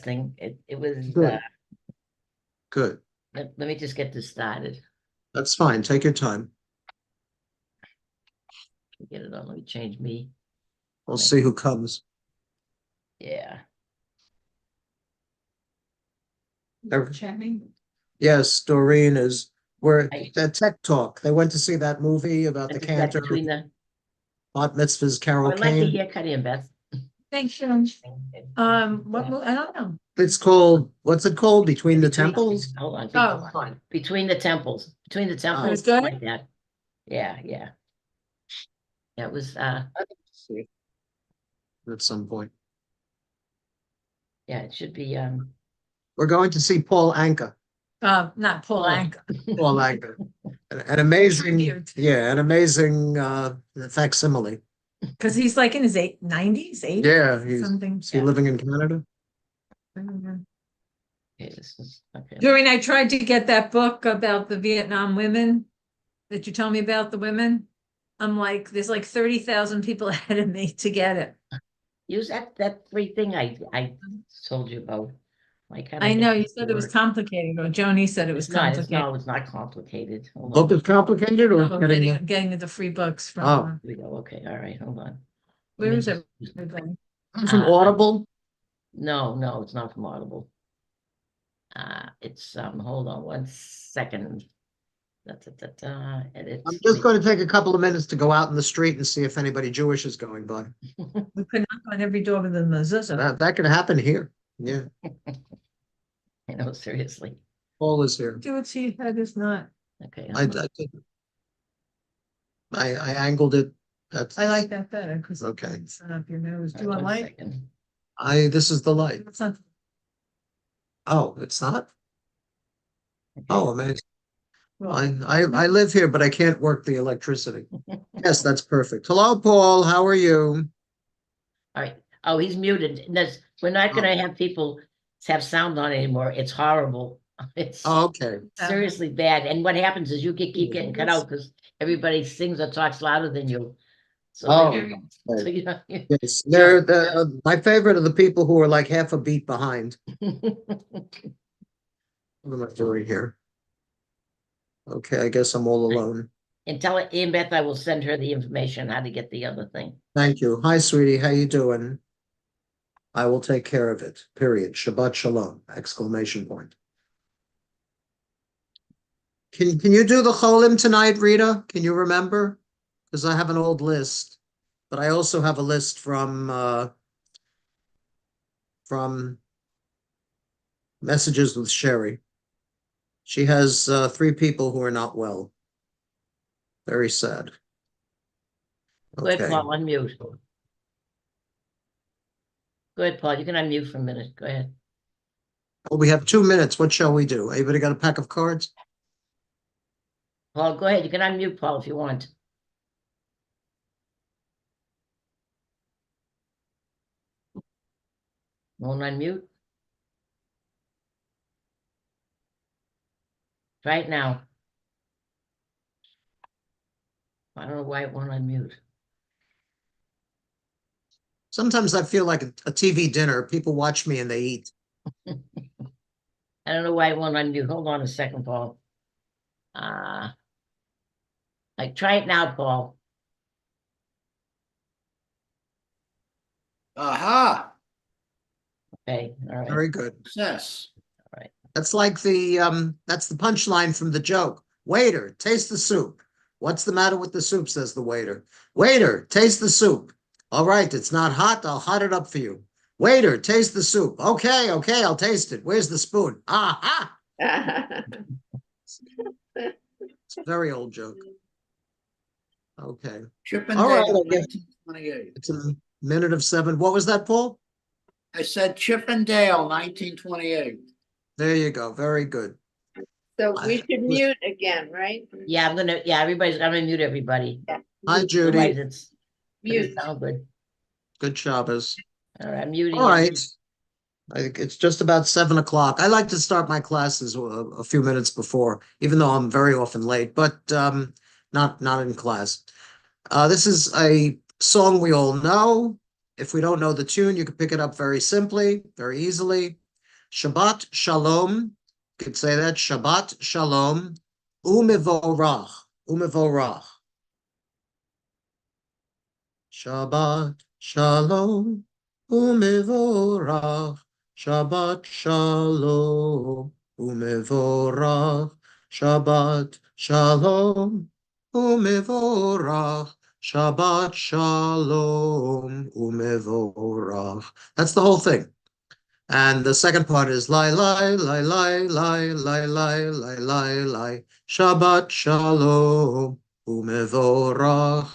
interesting. It was, Good. Good. let me just get this started. That's fine. Take your time. Get it on. Let me change me. We'll see who comes. Yeah. Chatting. Yes, Doreen is, we're I- at Tech Talk. They went to see that movie about the Is that cantor, between the, Bat Mitzvah's oh, Carol I like the Kane. haircut, Ian Beth. Thanks, I don't know. It's called, what's it called? Between the Temples? Hold on. Oh. Between the temples, It was something good? like that. Yeah, yeah. That was, At some point. yeah, it should be, We're going to see Paul Anka. Not Paul Anka. Paul Anka. An amazing, Weird. yeah, an amazing facsimile. Because he's like in his 90s, 80s, Yeah, he's something. is he living in Canada? okay, this is, okay. During, I tried to get that book about the Vietnam women that you told me about, the women. I'm like, there's like 30,000 people ahead of me to get it. Use that free thing I told you about. I know you said it was complicated, or Joni said it was complicated. No, it's not complicated. Hold Book on. is complicated or No, getting getting the free books from, Oh. Here we go. Okay, all right, hold on. where is it? from Audible? No, it's not from Audible. It's hold on 1 second. Edit. I'm just going to take a couple of minutes to go out in the street and see if anybody Jewish is going by. We could knock on every door with the mezuzah. That could happen here. Yeah, I know, seriously. Paul is here. Do what she had is not. Okay. I angled it. That's I like that better because Okay. it's not up your nose. Do you All want right, 1 light? second. This is the light. It's not. Oh, it's not? Okay. Oh, amazing. Well, I live here, but I can't work the electricity. Yes, that's perfect. Hello, Paul. How are you? All right. Oh, he's muted. We're not gonna have people have sound on anymore. It's horrible. It's Oh, okay. seriously bad. And what happens is you keep getting cut out because everybody sings or talks louder than you. So Oh, so you know, Yes, they're my favorite are the people who are like half a beat behind. What am I doing here? Okay, I guess I'm all alone. and tell Ian Beth I will send her the information how to get the other thing. Thank you. Hi, sweetie. How you doing? I will take care of it. Period. Shabbat shalom! Exclamation point. Can you do the cholim tonight, Rita? Can you remember? Because I have an old list, but I also have a list from Messages with Sherry. She has 3 people who are not well. Very sad. Go ahead, Okay. Paul, unmute. Go ahead, Paul. You can unmute for a minute. Go ahead. Well, we have 2 minutes. What shall we do? Anybody got a pack of cards? Paul, go ahead. You can unmute, Paul, if you want. Won't unmute? Try it now. I don't know why it won't unmute. Sometimes I feel like a TV dinner. People watch me and they eat. I don't know why it won't unmute. Hold on a second, Paul. Like, try it now, Paul. Aha, Okay, all right. Very good. success. That's like that's the punchline from the joke. Waiter, taste the soup. What's the matter with the soup? Says the waiter. Waiter, taste the soup. All right, it's not hot. I'll hot it up for you. Waiter, taste the soup. Okay, I'll taste it. Where's the spoon? Aha! It's a very old joke. Okay. Chippendale, All right, I guess 1928. it's a minute of 7. What was that, Paul? I said Chippendale, 1928. There you go. Very good. So we I- should mute again, right? Yeah, everybody's gonna mute everybody. Hi, Otherwise Judy. it's doesn't Mute. sound good. Good Shabbos. All right, I'm muting. All you. right. I think it's just about 7 o'clock. I like to start my classes a few minutes before, even though I'm very often late, but not in class. This is a song we all know. If we don't know the tune, you can pick it up very simply, very easily. Shabbat Shalom. You could say that. Shabbat Shalom. Umevorach. Umevorach. Shabbat Shalom. Umevorach. Shabbat Shalom. Umevorach. Shabbat Shalom. Umevorach. Shabbat Shalom. Umevorach. That's the whole thing. And the second part is lie, lie, lie, lie, lie, lie, lie, lie, lie, lie. Shabbat Shalom. Umevorach.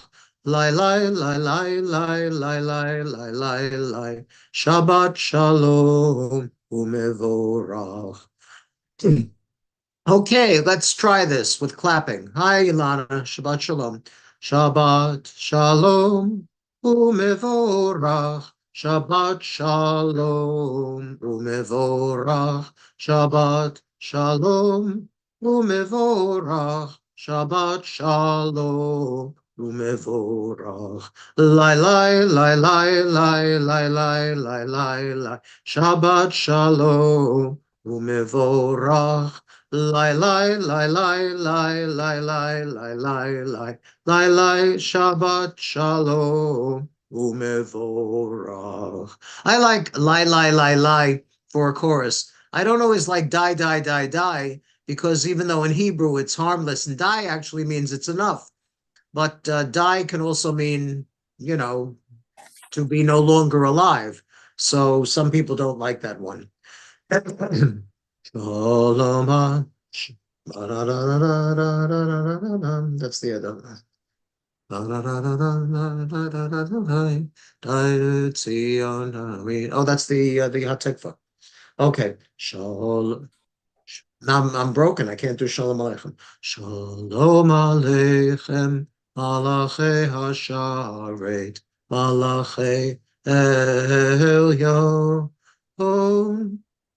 Lie, lie, lie, lie, lie, lie, lie, lie, lie, lie. Shabbat Shalom. Umevorach. Okay, let's try this with clapping. Hi, Ilana. Shabbat Shalom. Shabbat Shalom. Umevorach. Shabbat Shalom. Umevorach. Shabbat Shalom. Umevorach. Shabbat Shalom. Umevorach. Lai lai lai lai lai lai lai lai lai lai. Shabbat Shalom. Umevorach. Lai lai lai lai lai lai lai lai lai lai lai lai Shabbat Shalom Umevorach. I like lai for a chorus. I don't always like die die die die because even though in Hebrew it's harmless and die actually means it's enough. But die can also mean, to be no longer alive. So some people don't like that one. Shalom. That's the other. Oh, that's the Hatikva. Okay. Shalom. Now I'm broken. I can't do Shalom Aleichem. Shalom Aleichem. Malachi Hasharet. Malachi Elyon.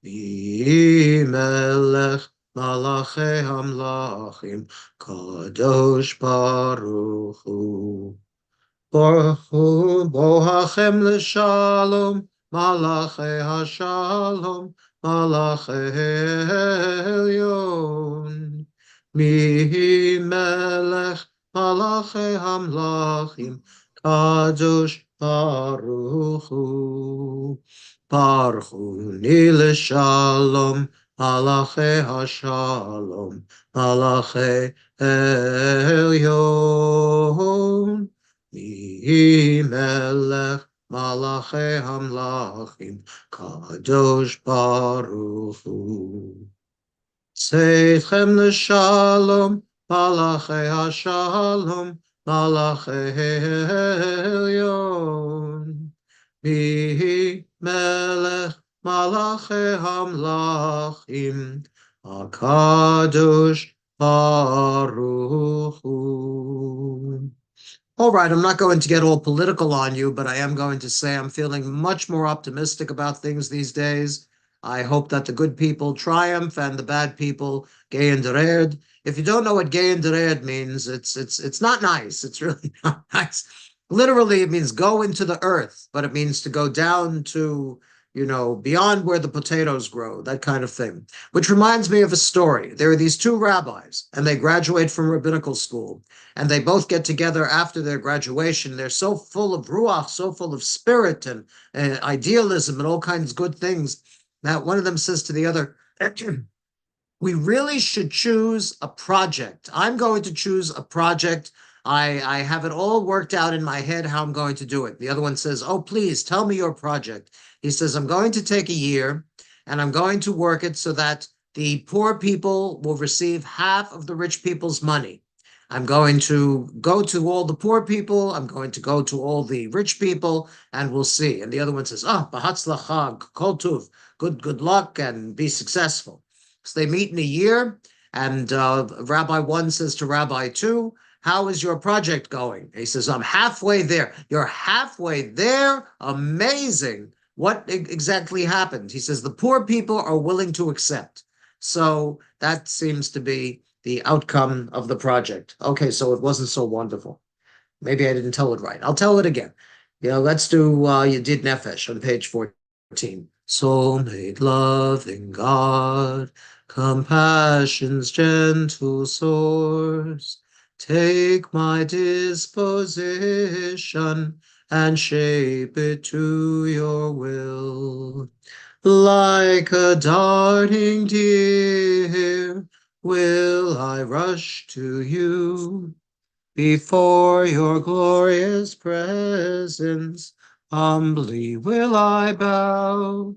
Melech Malachi Hamlachim Kadosh Baruch Hu Bohachem L'Shalom Malachi Hashalom Malachi Elyon Mihi Melech Malachi Hamlachim Kadosh Baruch Hu Parchuni L'Shalom Malachi Hashalom Malachi Elyon Mihi Melech Malachi Hamlachim Kadosh Baruch Hu Seitchem L'Shalom Malachi Hashalom Malachi Elyon Mihi Melech Malachi Hamlachim HaKadosh Baruch Hu. All right, I'm not going to get all political on you, but I am going to say I'm feeling much more optimistic about things these days. I hope that the good people triumph and the bad people gehen der Erde. If you don't know what gehen der Erde means, it's not nice. It's really not nice. Literally, it means go into the earth, but it means to go down to, beyond where the potatoes grow, that kind of thing. Which reminds me of a story. There are these two rabbis, and they graduate from rabbinical school, and they both get together after their graduation. They're so full of ruach, so full of spirit and idealism and all kinds of good things, that one of them says to the other, we really should choose a project. I'm going to choose a project. I have it all worked out in my head how I'm going to do it. The other one says, oh, please tell me your project. He says, I'm going to take a year and I'm going to work it so that the poor people will receive half of the rich people's money. I'm going to go to all the poor people. I'm going to go to all the rich people and we'll see. And the other one says, b'hatzlacha, kol tuv, good luck and be successful. So they meet in a year and Rabbi 1 says to Rabbi 2, how is your project going? He says, I'm halfway there. You're halfway there? Amazing. What exactly happened? He says, the poor people are willing to accept. So that seems to be the outcome of the project. Okay, so it wasn't so wonderful. Maybe I didn't tell it right. I'll tell it again. Let's do Yedid Nefesh on page 14. soul-made loving God, compassion's gentle source, take my disposition and shape it to your will. Like a darting deer, will I rush to you. Before your glorious presence, humbly will I bow.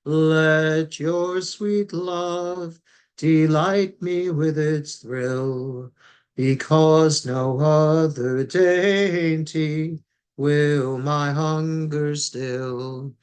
Let your sweet love delight me with its thrill, because no other dainty will my hunger still.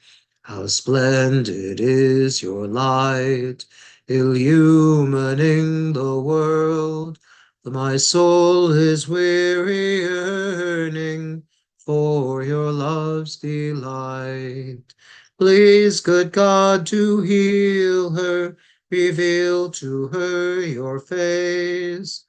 How splendid is your light, illumining the world. My soul is weary, yearning for your love's delight. Please, good God, to heal her, reveal to her your face,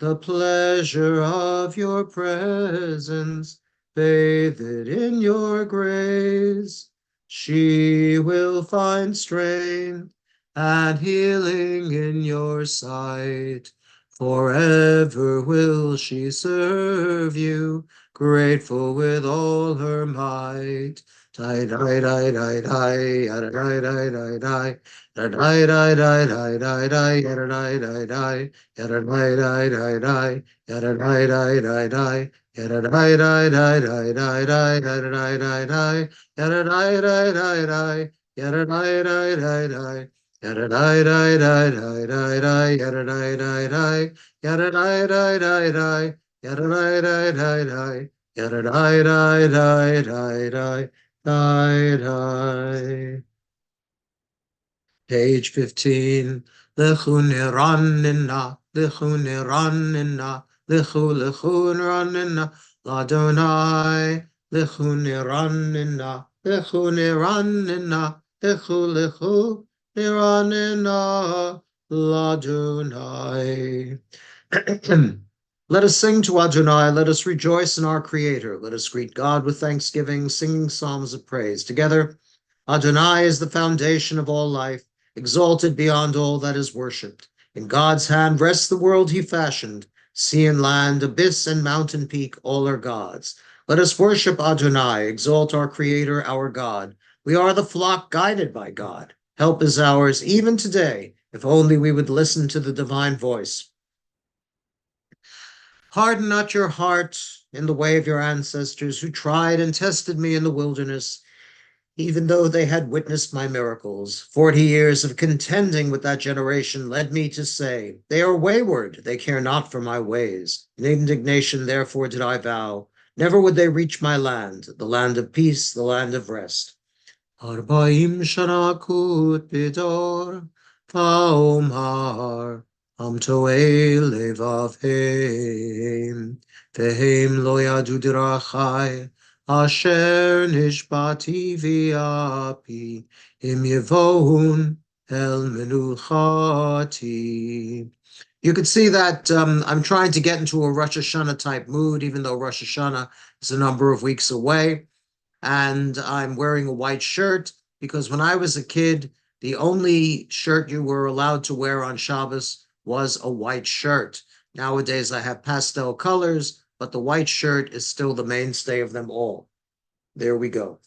the pleasure of your presence, bathe it in your grace. She will find strength and healing in your sight. Forever will she serve you, grateful with all her might. Die, die, die, die, die, die, die, die, die, die. Die, die, die, die, die, die, die, die, die, die. Yada die die die die, yada die die die die, yada die die die die die die, yada die die die, yada die die die die, yada die die die die, yada die die die die die die, yada die die die, yada die die die die, yada die die die die, yada die die die die die die. Page 15. Lechu niranina, lechu niranina, lechu niranina, ladonai. Lechu niranina, lechu niranina, lechu niranina, ladonai. Let us sing to Adonai, let us rejoice in our Creator, let us greet God with thanksgiving, singing psalms of praise. Together, Adonai is the foundation of all life, exalted beyond all that is worshipped. In God's hand rests the world he fashioned. Sea and land, abyss and mountain peak, all are God's. Let us worship Adonai, exalt our Creator, our God. We are the flock guided by God. Help is ours even today, if only we would listen to the divine voice. Harden not your heart in the way of your ancestors who tried and tested me in the wilderness, even though they had witnessed my miracles. 40 years of contending with that generation led me to say, they are wayward, they care not for my ways. In indignation, therefore, did I vow, never would they reach my land, the land of peace, the land of rest. 40 shana kut bidor, va'omar, am to'ei levavim, vehem lo yadu dirachai, asher nishbati v'api, im yevohun el menuchati. You could see that I'm trying to get into a Rosh Hashanah type mood, even though Rosh Hashanah is a number of weeks away. And I'm wearing a white shirt because when I was a kid, the only shirt you were allowed to wear on Shabbos was a white shirt. Nowadays, I have pastel colors, but the white shirt is still the mainstay of them all. There we go.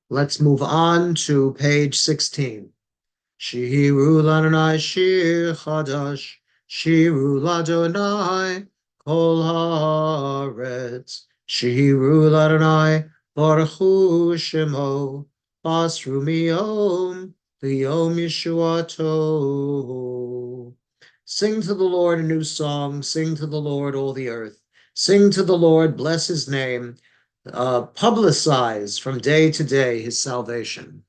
Let's move on to page 16. Shiru l'Adonai shir chadash, shiru l'Adonai kol haaretz, shiru l'Adonai Baruch Hu Shemo, Basru Miyom, Liyom Yeshuato. Sing to the Lord a new song, sing to the Lord all the earth. Sing to the Lord, bless his name, publicize from day to day his salvation.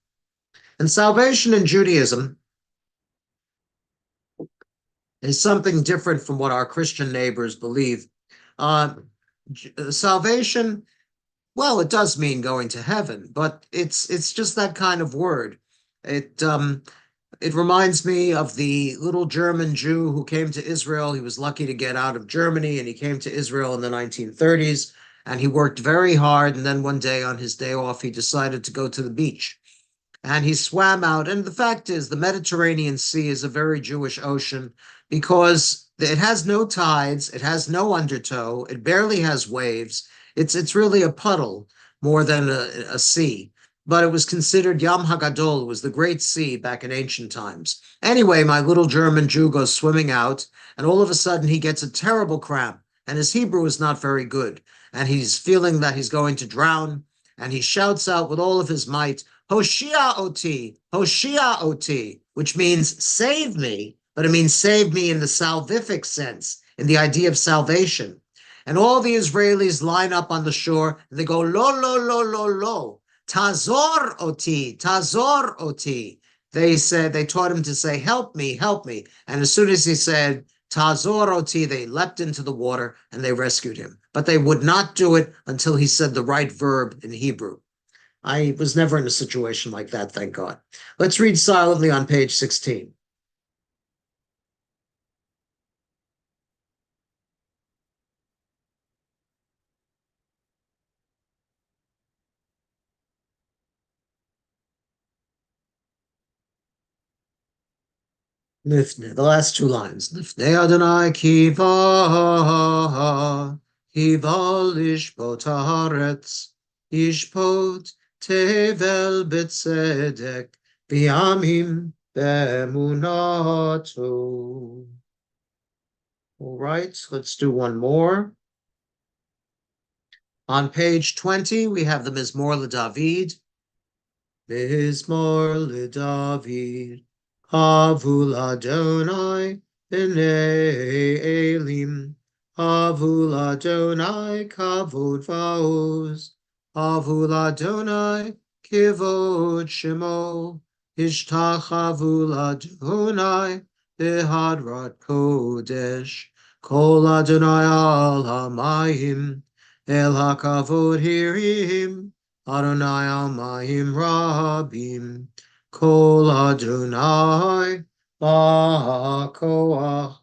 And salvation in Judaism is something different from what our Christian neighbors believe. Salvation, well, it does mean going to heaven, but it's just that kind of word. It reminds me of the little German Jew who came to Israel. He was lucky to get out of Germany, and he came to Israel in the 1930s, and he worked very hard. And then one day, on his day off, he decided to go to the beach. and he swam out. And the fact is, the Mediterranean Sea is a very Jewish ocean because it has no tides, it has no undertow, it barely has waves. It's really a puddle more than a sea. But it was considered Yam Hagadol, was the great sea back in ancient times. Anyway, my little German Jew goes swimming out, and all of a sudden he gets a terrible cramp, and his Hebrew is not very good, and he's feeling that he's going to drown, and he shouts out with all of his might, Hoshia Oti, Hoshia Oti, which means save me, but it means save me in the salvific sense, in the idea of salvation. And all the Israelis line up on the shore, and they go, lo, lo, lo, lo, lo. Tazor oti, tazor oti. They said, they taught him to say, help me, help me. And as soon as he said, tazor oti, they leapt into the water and they rescued him. But they would not do it until he said the right verb in Hebrew. I was never in a situation like that, thank God. Let's read silently on page 16. Lifnei, the last two lines. Lifnei Adonai kiva, kiva lishpot haaretz, yishpot tevel b'tzedek, b'yamim b'emunato. All right, let's do one more. On page 20, we have the Mizmor LeDavid. Mizmor LeDavid. Havul Adonai b'nei Elim, Havul Adonai kavod va'oz, Havul Adonai kivod shemo, Ishtachavul Adonai b'hadrat kodesh, Kol Adonai al hamayim, El hakavod hirim, Adonai al mayim rabim. Kol Adonai ba'koach,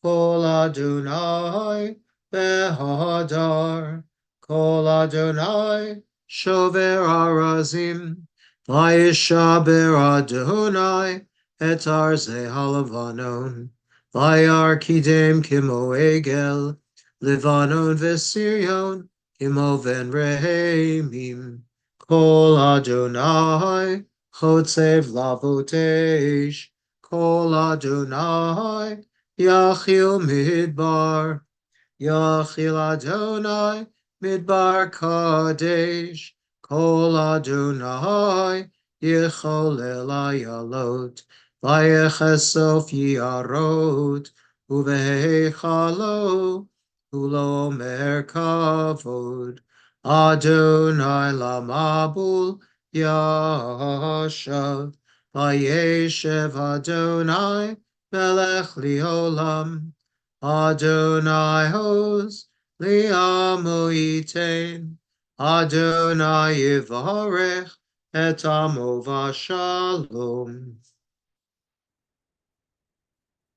Kol Adonai behadar, Kol Adonai shover arazim, Vayishaber Adonai et arzei halavanon, Vayar kidem kimo egel, Livanon v'siryon kimo ven rehemim, Kol Adonai Chotzev lavotesh, Kol Adonai, Yachil midbar, Yachil Adonai, midbar kadesh, Kol Adonai, Yecholel ayalot, Vayechesof yarot, Uvehechalo, Ulo mer kavod, Adonai lamabul, Yashav, Vayeshev Adonai, Melech Liolam, Adonai Hoz, Liamo Yitain, Adonai Yivarech, Et Amo Vashalom.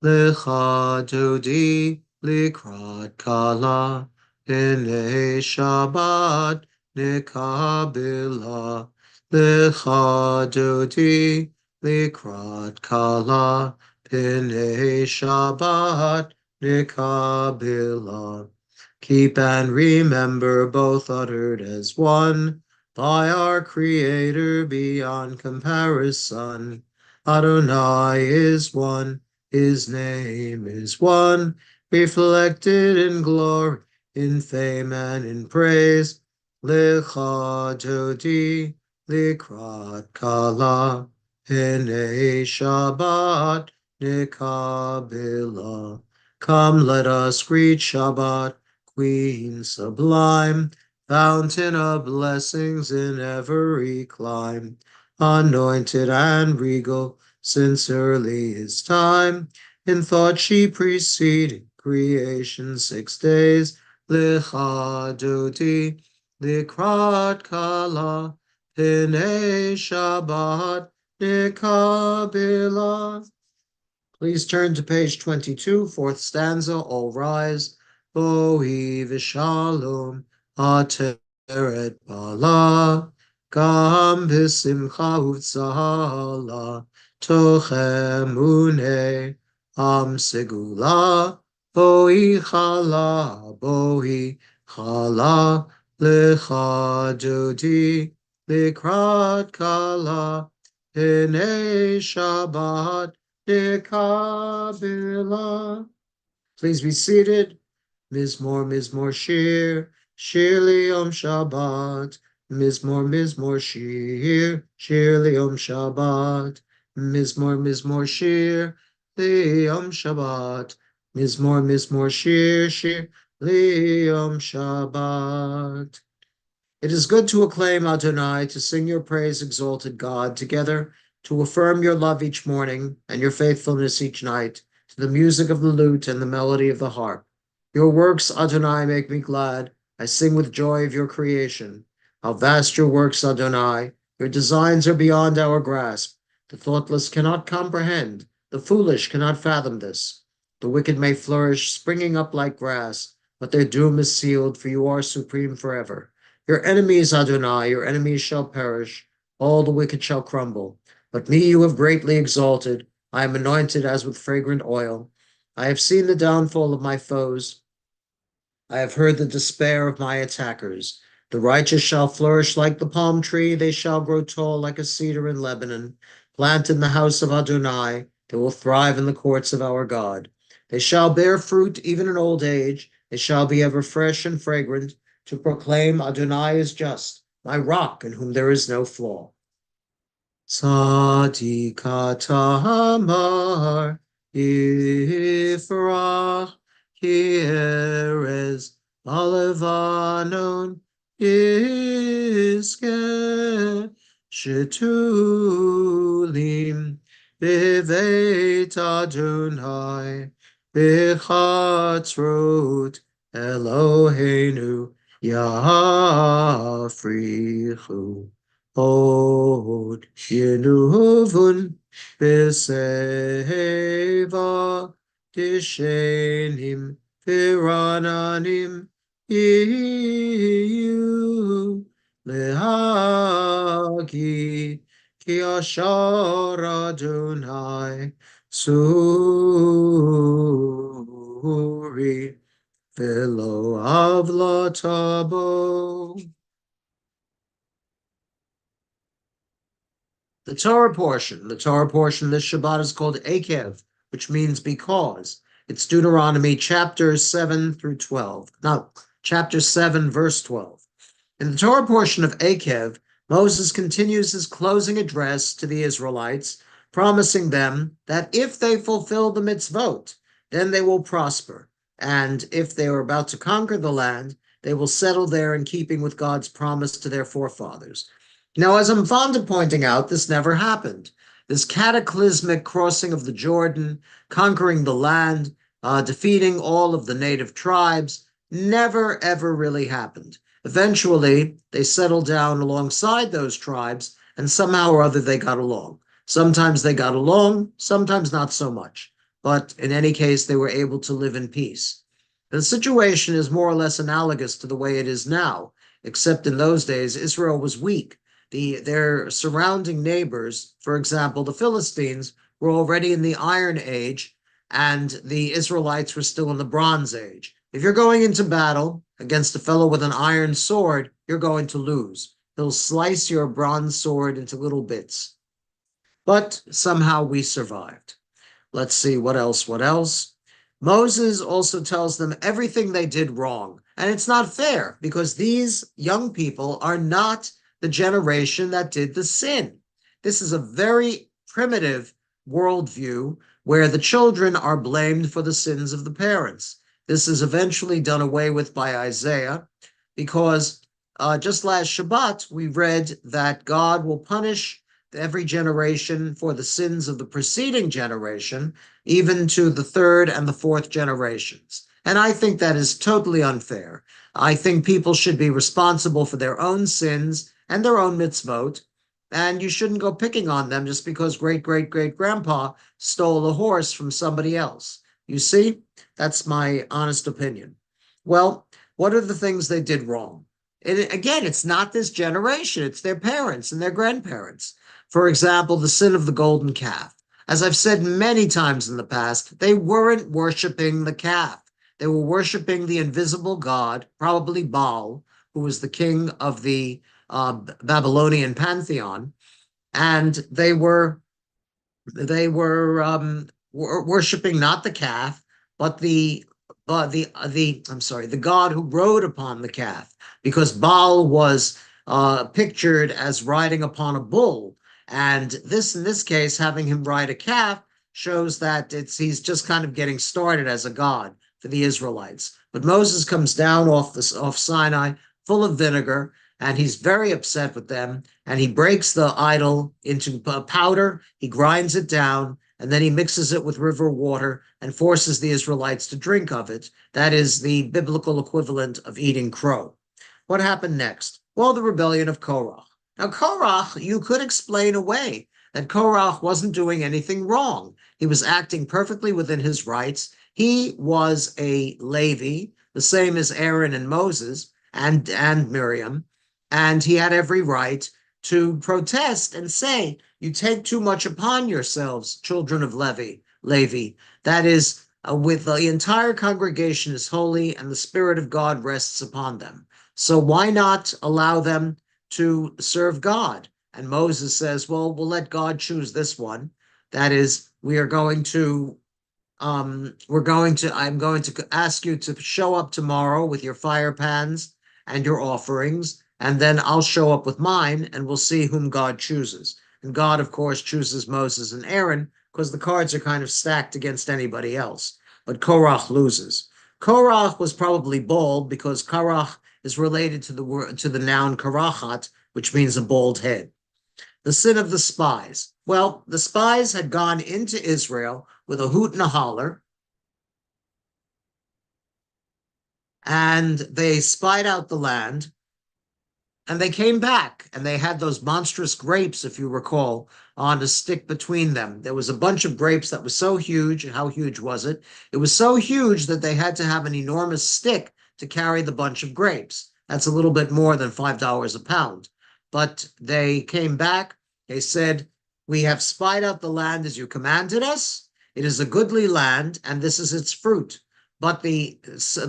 Lecha Dodi, Likrat Kala, B'nei Shabbat, Nikabila. Lecha Dodi, Likrat Kala, B'nei Shabbat, Nikabila. Keep and remember both uttered as one, by our Creator beyond comparison. Adonai is one, His name is one, reflected in glory, in fame and in praise. Lecha Dodi, Likrat Kala, B'nei Shabbat, Nikabila. Come, let us greet Shabbat, Queen sublime, fountain of blessings in every clime, anointed and regal since earliest time. In thought she preceded creation 6 days. Lecha Dodi, Likrat Kala, B'nei Shabbat, Nikabila. Please turn to page 22, fourth stanza, all rise. Bohi v'shalom, ateret bala, Gam b'simcha u'tzala, toch emune, am segula, boi chala, lecha dodi, likrat kala, Hine Shabbat Dekabila. Please be seated. Mizmor Shir, Shir Liom Shabbat. Mizmor Shir, Shir Liom Shabbat. Mizmor Shir, Liom Shabbat. Mizmor Shir, Shir Liom Shabbat. It is good to acclaim Adonai, to sing your praise, exalted God, together to affirm your love each morning and your faithfulness each night, to the music of the lute and the melody of the harp. Your works, Adonai, make me glad. I sing with joy of your creation. How vast your works, Adonai! Your designs are beyond our grasp. The thoughtless cannot comprehend. The foolish cannot fathom this. The wicked may flourish, springing up like grass, but their doom is sealed, for you are supreme forever. Your enemies, Adonai, your enemies shall perish. All the wicked shall crumble. But me you have greatly exalted. I am anointed as with fragrant oil. I have seen the downfall of my foes. I have heard the despair of my attackers. The righteous shall flourish like the palm tree. They shall grow tall like a cedar in Lebanon. Planted in the house of Adonai, they will thrive in the courts of our God. They shall bear fruit even in old age. They shall be ever fresh and fragrant, to proclaim Adonai is just, my rock in whom there is no flaw. Tzadika tamar yifrach ki erez alevanon yizke shetulim beveit Adonai bechatzrot Eloheinu Yafrichu Od Yenuvun Beseva Dishenim Pirananim Iyu Lehagi Ki Ashar Adonai Suri Velo Avlatabo. The Torah portion this Shabbat is called Akev, which means because. It's Deuteronomy chapter 7 through 12. No, chapter 7, verse 12. In the Torah portion of Akev, Moses continues his closing address to the Israelites, promising them that if they fulfill the mitzvot, then they will prosper. And if they are about to conquer the land, they will settle there in keeping with God's promise to their forefathers. Now, as I'm fond of pointing out, this never happened. This cataclysmic crossing of the Jordan, conquering the land, defeating all of the native tribes, never, ever really happened. Eventually, they settled down alongside those tribes, and somehow or other they got along. Sometimes they got along, sometimes not so much. But in any case, they were able to live in peace. The situation is more or less analogous to the way it is now, except in those days, Israel was weak. Their surrounding neighbors, for example, the Philistines, were already in the Iron Age, and the Israelites were still in the Bronze Age. If you're going into battle against a fellow with an iron sword, you're going to lose. He'll slice your bronze sword into little bits. But somehow we survived. Let's see, what else? Moses also tells them everything they did wrong. And it's not fair, because these young people are not the generation that did the sin. This is a very primitive worldview where the children are blamed for the sins of the parents. This is eventually done away with by Isaiah, because just last Shabbat, we read that God will punish every generation for the sins of the preceding generation, even to the third and the fourth generations. And I think that is totally unfair. I think people should be responsible for their own sins and their own mitzvot, and you shouldn't go picking on them just because great-great-great-grandpa stole a horse from somebody else. You see, that's my honest opinion. Well, what are the things they did wrong? Again, it's not this generation, it's their parents and their grandparents. For example, the sin of the golden calf. As I've said many times in the past, they weren't worshiping the calf. They were worshiping the invisible god, probably Baal, who was the king of the Babylonian pantheon, and they were worshiping not the calf, but the the god who rode upon the calf, because Baal was pictured as riding upon a bull, and this in this case, having him ride a calf shows that he's just kind of getting started as a god for the Israelites. But Moses comes down off Sinai full of vinegar, and he's very upset with them, and he breaks the idol into powder, he grinds it down, and then he mixes it with river water and forces the Israelites to drink of it. That is the biblical equivalent of eating crow. What happened next? Well, the rebellion of Korach. Now, Korach, you could explain away that Korach wasn't doing anything wrong. He was acting perfectly within his rights. He was a Levi, the same as Aaron and Moses and Miriam, and he had every right to protest and say, you take too much upon yourselves, children of Levi. That is, with the entire congregation is holy and the Spirit of God rests upon them. So why not allow them to serve God? And Moses says, well, we'll let God choose this one. That is, I'm going to ask you to show up tomorrow with your fire pans and your offerings, and then I'll show up with mine, and we'll see whom God chooses. And God, of course, chooses Moses and Aaron, because the cards are kind of stacked against anybody else. But Korach loses. Korach was probably bald, because Korach is related to the noun karachat, which means a bald head. The sin of the spies. Well, the spies had gone into Israel with a hoot and a holler, and they spied out the land, and they came back, and they had those monstrous grapes, if you recall, on a stick between them. There was a bunch of grapes that was so huge. How huge was it? It was so huge that they had to have an enormous stick to carry the bunch of grapes. That's a little bit more than $5 a pound. But they came back. They said, we have spied out the land as you commanded us. It is a goodly land, and this is its fruit. But the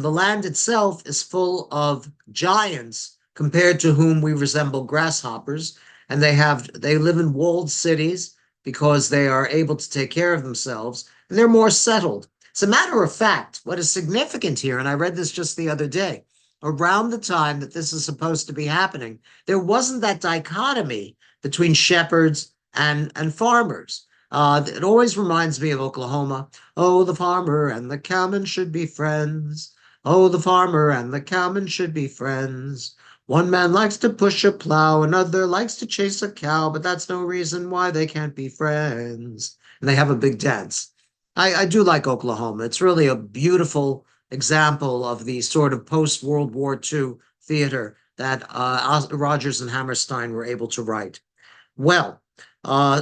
land itself is full of giants, compared to whom we resemble grasshoppers, and they live in walled cities because they are able to take care of themselves, and they're more settled. As a matter of fact, what is significant here, and I read this just the other day, around the time that this is supposed to be happening, there wasn't that dichotomy between shepherds and farmers. It always reminds me of Oklahoma. Oh, the farmer and the cowman should be friends. Oh, the farmer and the cowman should be friends. One man likes to push a plow, another likes to chase a cow, but that's no reason why they can't be friends. And they have a big dance. I do like Oklahoma. It's really a beautiful example of the sort of post-World War II theater that Rodgers and Hammerstein were able to write. Well,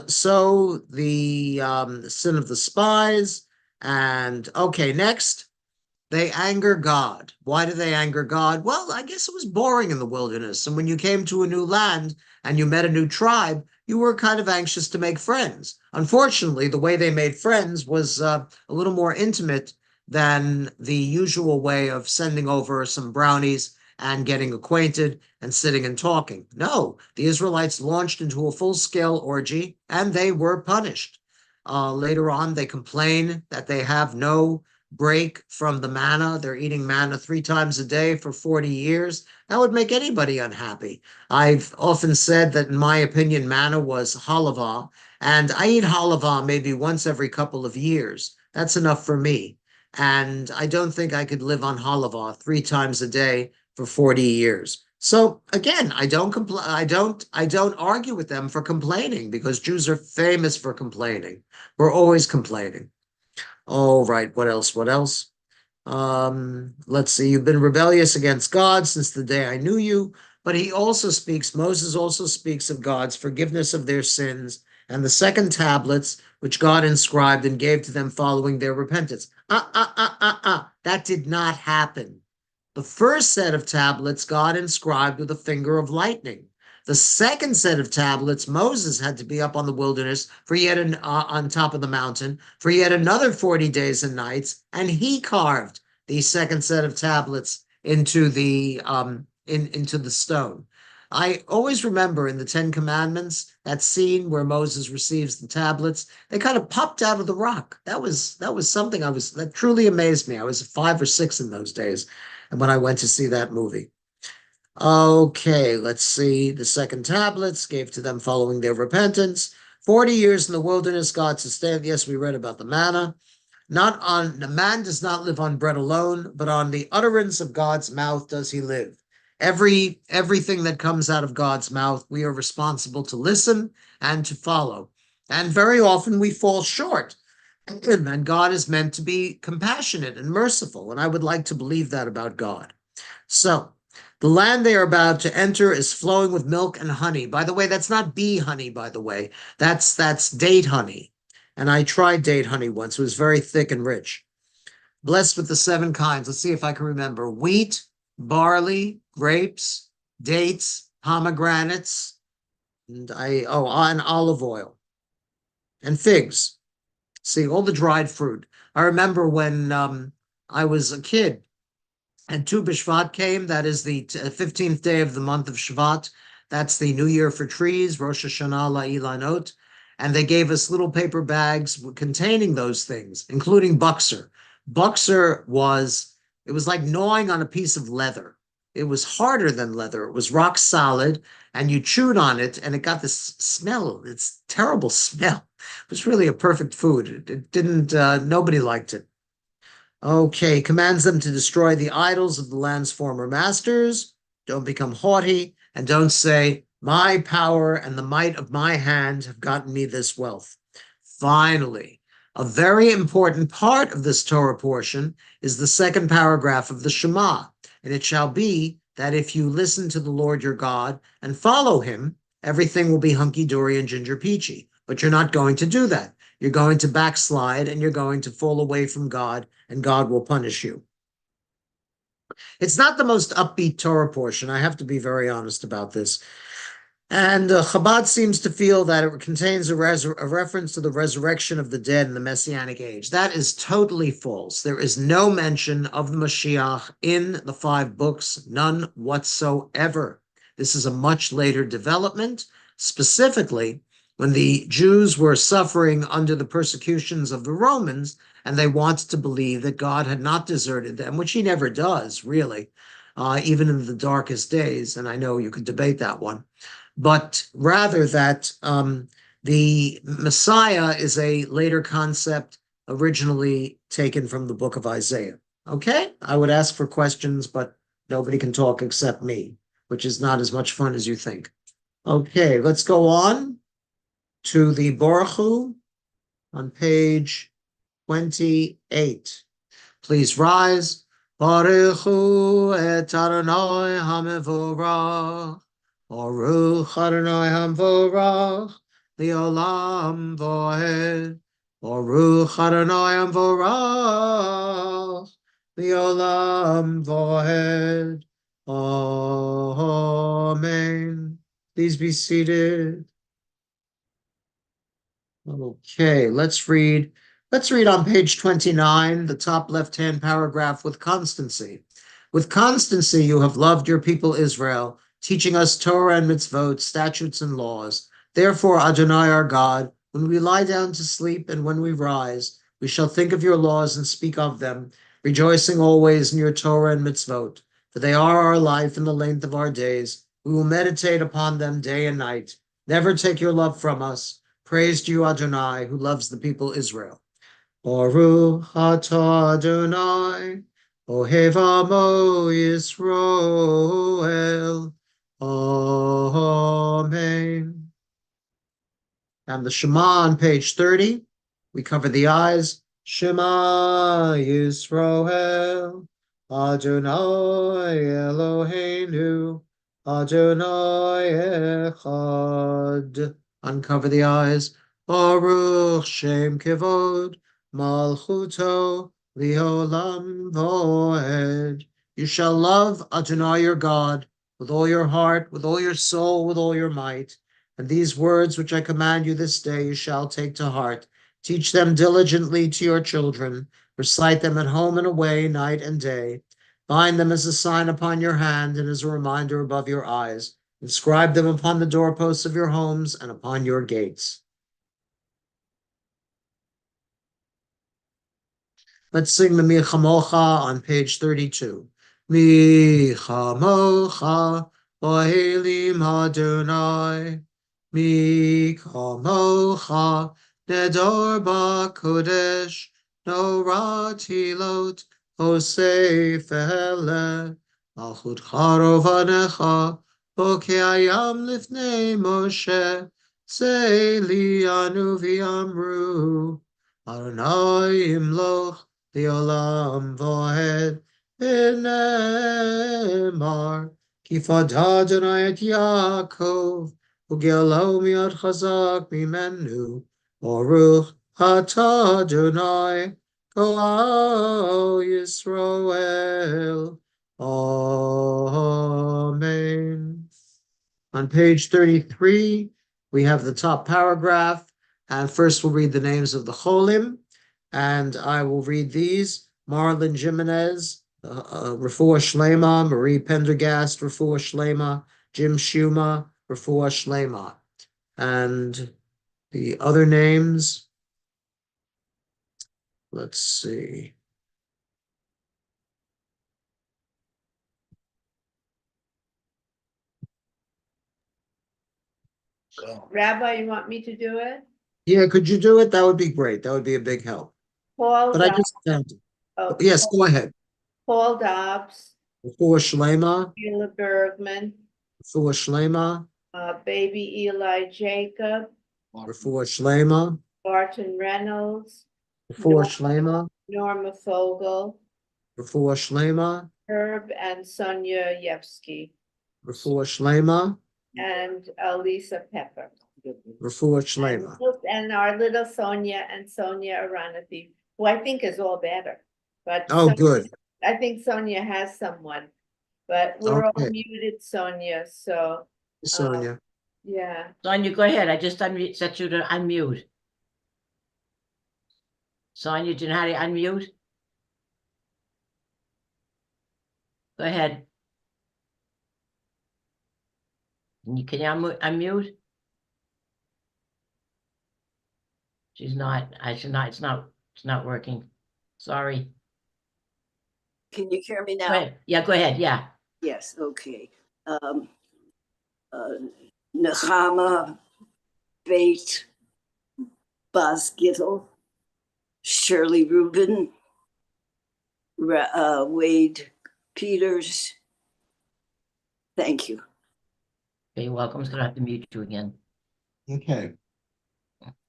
so the sin of the spies, and okay, next. They anger God. Why do they anger God? Well, I guess it was boring in the wilderness. And when you came to a new land and you met a new tribe, you were kind of anxious to make friends. Unfortunately, the way they made friends was a little more intimate than the usual way of sending over some brownies and getting acquainted and sitting and talking. No, the Israelites launched into a full-scale orgy, and they were punished. Later on, they complain that they have no break from the manna. They're eating manna 3 times a day for 40 years. That would make anybody unhappy. I've often said that, in my opinion, manna was halava, and I eat halava maybe once every couple of years. That's enough for me. And I don't think I could live on halava 3 times a day for 40 years. So again, I don't argue with them for complaining, because Jews are famous for complaining. We're always complaining. All right, what else? Let's see. You've been rebellious against God since the day I knew you. But Moses also speaks of God's forgiveness of their sins and the second tablets, which God inscribed and gave to them following their repentance. That did not happen. The first set of tablets God inscribed with a finger of lightning. The second set of tablets, Moses had to be up on the wilderness for on top of the mountain for yet another 40 days and nights, and he carved the second set of tablets into the into the stone. I always remember in the Ten Commandments that scene where Moses receives the tablets. They kind of popped out of the rock. That was something that truly amazed me. I was 5 or 6 in those days, and when I went to see that movie. Okay, let's see. The second tablets gave to them following their repentance. 40 years in the wilderness, God sustained. Yes, we read about the manna. The man does not live on bread alone, but on the utterance of God's mouth does he live. Everything that comes out of God's mouth, we are responsible to listen and to follow. And very often we fall short. And God is meant to be compassionate and merciful. And I would like to believe that about God. So the land they are about to enter is flowing with milk and honey. By the way, that's not bee honey, by the way. That's date honey. And I tried date honey once. It was very thick and rich. Blessed with the 7 kinds. Let's see if I can remember. Wheat, barley, grapes, dates, pomegranates, and olive oil, and figs. See, all the dried fruit. I remember when I was a kid and Tu B'Shvat came, that is the 15th day of the month of Shvat. That's the New Year for trees, Rosh Hashanah La'ilanot. And they gave us little paper bags containing those things, including buxer. Buxer it was like gnawing on a piece of leather. It was harder than leather. It was rock solid, and you chewed on it, and it got this smell. It's terrible smell. It was really a perfect food. It didn't, nobody liked it. Okay, commands them to destroy the idols of the land's former masters. Don't become haughty, and don't say, my power and the might of my hand have gotten me this wealth. Finally, a very important part of this Torah portion is the second paragraph of the Shema. And it shall be that if you listen to the Lord your God and follow him, everything will be hunky-dory and ginger peachy. But you're not going to do that. You're going to backslide and you're going to fall away from God, and God will punish you. It's not the most upbeat Torah portion. I have to be very honest about this. And Chabad seems to feel that it contains a reference to the resurrection of the dead in the Messianic age. That is totally false. There is no mention of the Mashiach in the 5 books, none whatsoever. This is a much later development, specifically when the Jews were suffering under the persecutions of the Romans, and they wanted to believe that God had not deserted them, which he never does, really, even in the darkest days. And I know you could debate that one. But rather that the Messiah is a later concept originally taken from the book of Isaiah. Okay? I would ask for questions, but nobody can talk except me, which is not as much fun as you think. Okay, let's go on to the Baruch Hu on page 28. Please rise. Baruch Hu et Adonai HaMevorach. Baruch Adonai HaMevorach Le'olam Voed. Baruch Adonai HaMevorach Le'olam Voed. Amen. Please be seated. Okay, let's read on page 29, the top left-hand paragraph, with constancy. With constancy you have loved your people Israel, teaching us Torah and mitzvot, statutes and laws. Therefore, Adonai our God, when we lie down to sleep and when we rise, we shall think of your laws and speak of them, rejoicing always in your Torah and mitzvot. For they are our life and the length of our days. We will meditate upon them day and night. Never take your love from us. Praise to you, Adonai, who loves the people Israel. Baruch atah Adonai, ohev amo Yisroel. Amen. And the Shema on page 30, we cover the eyes. Shema Yisroel, Adonai Eloheinu, Adonai Echad. Uncover the eyes. Baruch Shem Kevod, Malchuto, Leolam Voed. You shall love Adonai your God with all your heart, with all your soul, with all your might. And these words which I command you this day, you shall take to heart. Teach them diligently to your children. Recite them at home and away, night and day. Bind them as a sign upon your hand and as a reminder above your eyes. Inscribe them upon the doorposts of your homes and upon your gates. Let's sing the Mi Chamocha on page 32. Mi Chamocha, Ohelim Adonai. Mi Chamocha, Nedor Bakodesh, No Ratilot, Osef Ele, Malchut Charovanecha, Bokeayam Lifnei Moshe, Seili Anu V'Amru, Adonai Imloch, Leolam Vohed, Enemar, Kifad Adonai et Yaakov, Ugelo miad chazak mimenu, Baruch atah Adonai, Kol Yisrael. Amen. On page 33, we have the top paragraph, and first we'll read the names of the Cholim, and I will read these. Marlon Jimenez, Refuah Shlema, Marie Pendergast, Refuah Shlema, Jim Shuma, Refuah Shlema. And the other names, let's see. Go. Rabbi, you want me to do it? Yeah, could you do it? That would be great. That would be a big help. Paul But I Dobbs, just found it. oh, Yes, go ahead. Paul Dobbs, Refuah Shlema, Sheila Bergman, Refuah Shlema, baby Eli Jacob, Refuah Shlema, Barton Reynolds, Refuah Shlema, Norma Fogel, Refuah Shlema, Herb and Sonia Yevsky, Refuah Shlema, and Lisa Pepper. Refuah Shlema. And our little Sonia and Sonia Aranathi, who I think is all better. But Oh, good. I think Sonia has someone, but we're all Okay. muted, Sonia, so, Sonia. yeah. Sonia, go ahead. I just set you to unmute. Sonia, do you know how to unmute? Go ahead. Can you unmute? She's not, it's not working. Sorry. Can you hear me Go now? ahead. Yeah, go ahead. Yeah. Yes, okay. Nechama Beit Baz Gittel, Shirley Rubin, Wade Peters. Thank you. Okay, you're welcome. I'm just gonna have to mute you again. Okay.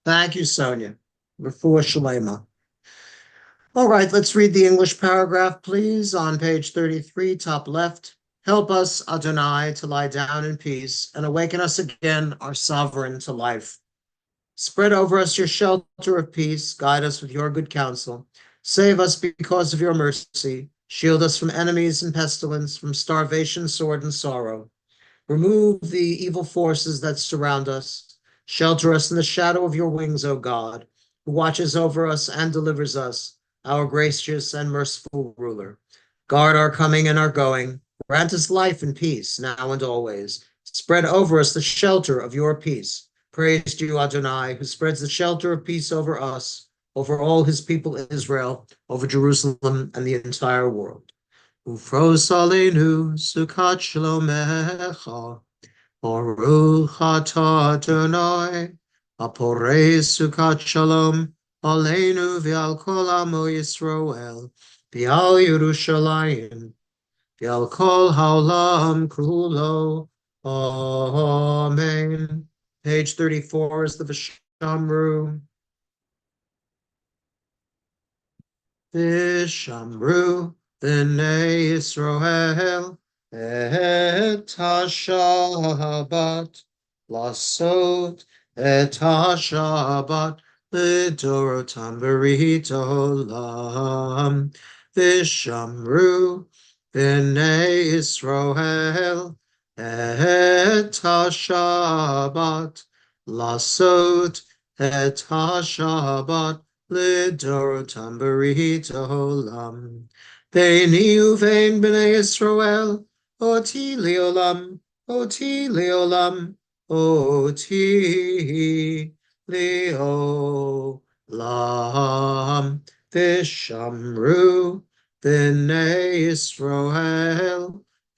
Thank you, Sonia. Refuah Shlema. All right, let's read the English paragraph, please, on page 33, top left. Help us, Adonai, to lie down in peace and awaken us again, our sovereign, to life. Spread over us your shelter of peace. Guide us with your good counsel. Save us because of your mercy. Shield us from enemies and pestilence, from starvation, sword, and sorrow. Remove the evil forces that surround us. Shelter us in the shadow of your wings, O God, who watches over us and delivers us, our gracious and merciful ruler. Guard our coming and our going. Grant us life and peace now and always. Spread over us the shelter of your peace. Praise to you, Adonai, who spreads the shelter of peace over us, over all his people Israel, over Jerusalem and the entire world. Ufros aleinu sukat shlomecha, Baruch atah Adonai, aporei sukat shalom, aleinu v'al kol amo Yisrael, v'al Yerushalayim, v'al kol haolam kulo. Amen. Page 34 is the Vishamru. Vishamru, B'nai Yisrael, et ha-Shabbat, lasot et ha-Shabbat, lidorotam berit olam. Vishamru, b'nei Yisroel et ha-Shabbat, lasot et ha-Shabbat, lidorotam berit olam. Beini uvein b'nei Yisroel, oti leolam, oti leolam, oti leolam. Vishamru b'nei Yisroel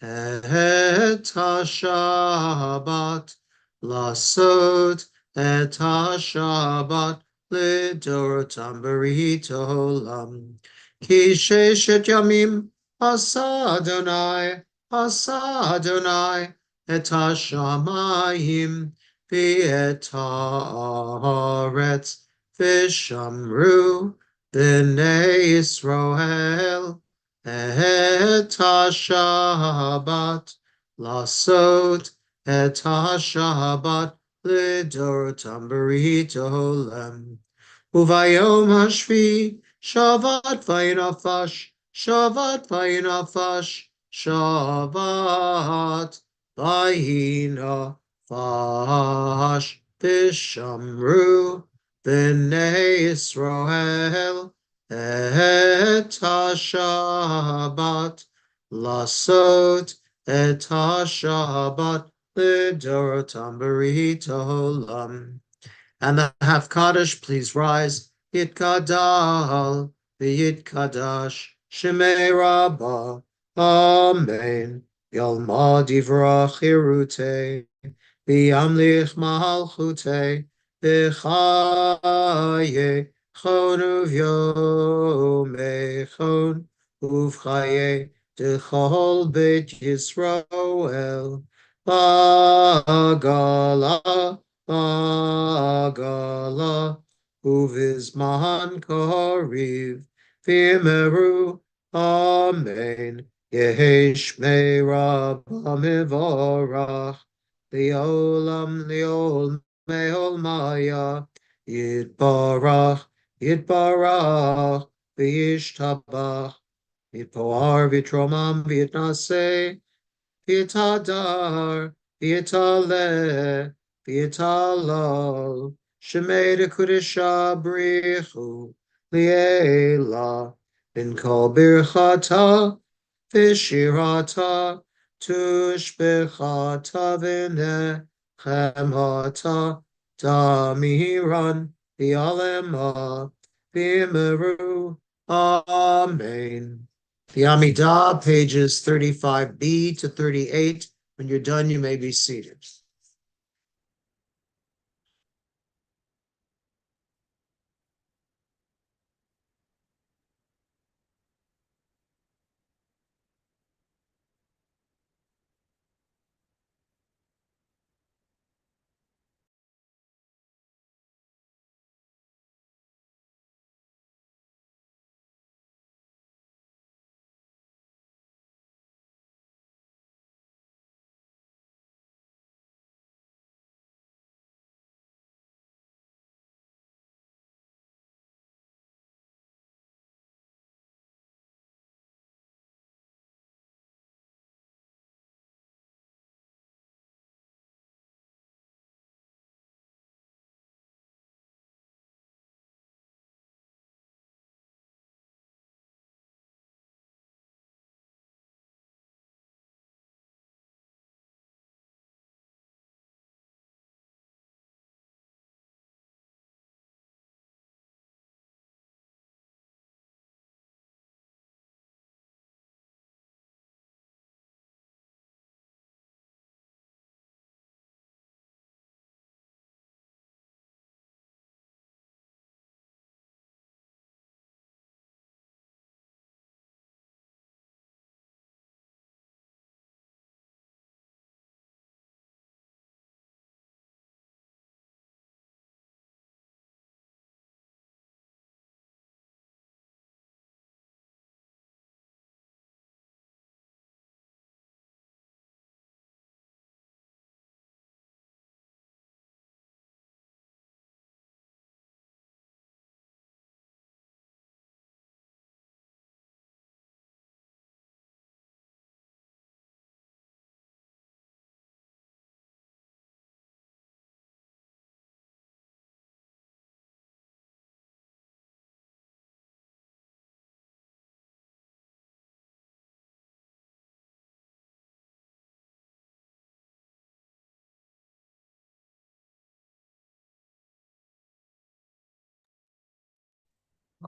et ha-Shabbat, lasot et ha-Shabbat, lidorotam berit olam. Ki sheshet yamim asa Adonai et hashamayim v'et haaretz v'shamru b'nei Yisroel et hashabat lasot et hashabat lidorotam berit olam. Uvayom hashvi Shabbat vayinafash, Shabbat vayinafash, Shabbat vayinafash, Vishamru b'nei Yisroel et ha-Shabbat, lasot et ha-Shabbat lidorotam berit olam. And the half Kaddish, please rise. Yitkadal, v'yitkadash, Shemei Rabbah, Amen. Yalma divrach hirute, v'yamlich malchute, v'chaye chon uv'yomechon, uv'chaye d'chol beit Yisrael, ba'gala, Agala, Uvizman Koriv, Vimeru, Amen. Yehesh me Rabba Mivorach, Leolam, Leol, Meol Maya, Yitbarach, Yitbarach, Vishtabach, Yitpoar, Vitromam, Vitnase, Vitadar, Vitale, Vitalal, Shemeda Kudisha Brichu, Liela, in Kol Birchata, Vishirata, Tushbechata, Vinechemata, Damiran, Vialema, Vimeru, Amen. The Amidah, pages 35b to 38. When you're done, you may be seated.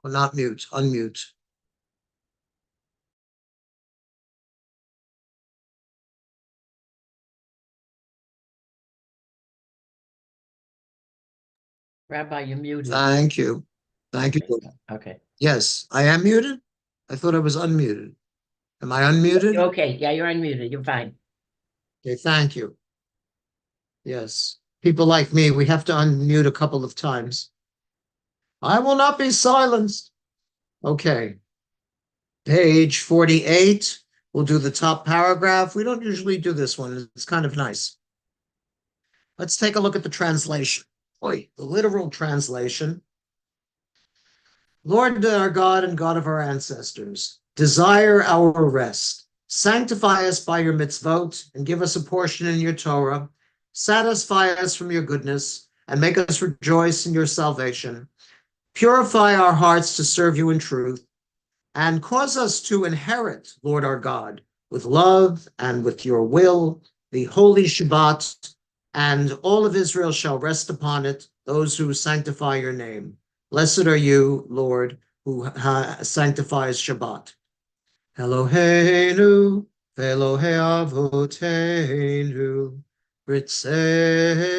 Oh, not mute, unmute. Rabbi, you're muted. Thank you. Thank you. Okay. Yes, I am muted? I thought I was unmuted. Am I unmuted? Okay, yeah, you're unmuted. You're fine. Okay, thank you. Yes, people like me, we have to unmute a couple of times. I will not be silenced. Okay. Page 48. We'll do the top paragraph. We don't usually do this one. It's kind of nice. Let's take a look at the translation. Oi, the literal translation. Lord our God and God of our ancestors, desire our rest. Sanctify us by your mitzvot and give us a portion in your Torah. Satisfy us from your goodness and make us rejoice in your salvation. Purify our hearts to serve you in truth and cause us to inherit, Lord our God, with love and with your will, the holy Shabbat, and all of Israel shall rest upon it, those who sanctify your name. Blessed are you, Lord, who sanctifies Shabbat. Eloheinu, Elohe Avoteinu, Ritzei,